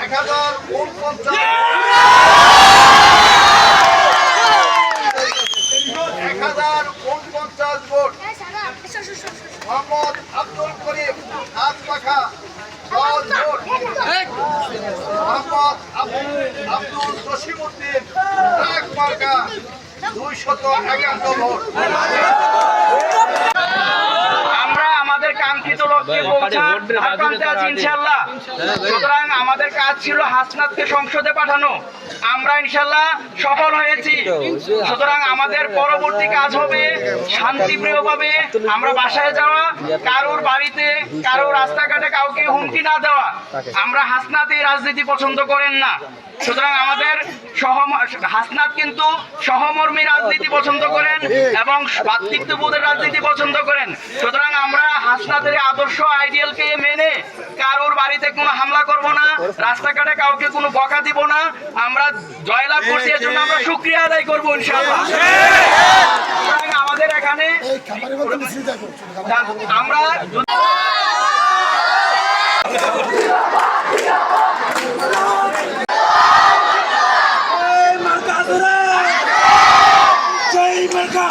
1049 vote. Mohammad Abdul Karim হাত পাখা 10 vote. Mohammad Abdul Jasimuddin এক মার্কা 251 ভোট। আমরা আমাদের কাঙ্ক্ষিত লক্ষ্যে পৌঁছাতে আছি ইনশাআল্লাহ। সুতরাং আমাদের কাজ ছিল হাসনাতকে সংসদে পাঠানো, আমরা ইনশাআল্লাহ সফল হয়েছি। সুতরাং আমাদের পরবর্তী কাজ হবে শান্তিপ্রিয়ভাবে আমরা বাসায় যাওয়া, কারোর বাড়িতে কারোর রাস্তাঘাটে কাউকে হুমকি না দেওয়া। আমরা হাসনাত এই রাজনীতি পছন্দ করেন না। সুতরাং আমাদের হাসনাত কিন্তু সহমর্মী রাজনীতি পছন্দ করেন এবং ভ্রাতৃত্ববোধের রাজনীতি পছন্দ করেন। সুতরাং আমরা হাসনাতের আদর্শ আইডিয়ালকে মেনে কারোর বাড়িতে কোনো হামলা করব না, রাস্তাঘাটে কাউকে কোনো বকা দিব না। আমরা জয়লাভ করছি, এর জন্য আমরা শুকরিয়া আদায় করবো ইনশাআল্লাহ। আমাদের এখানে আমরা Marca!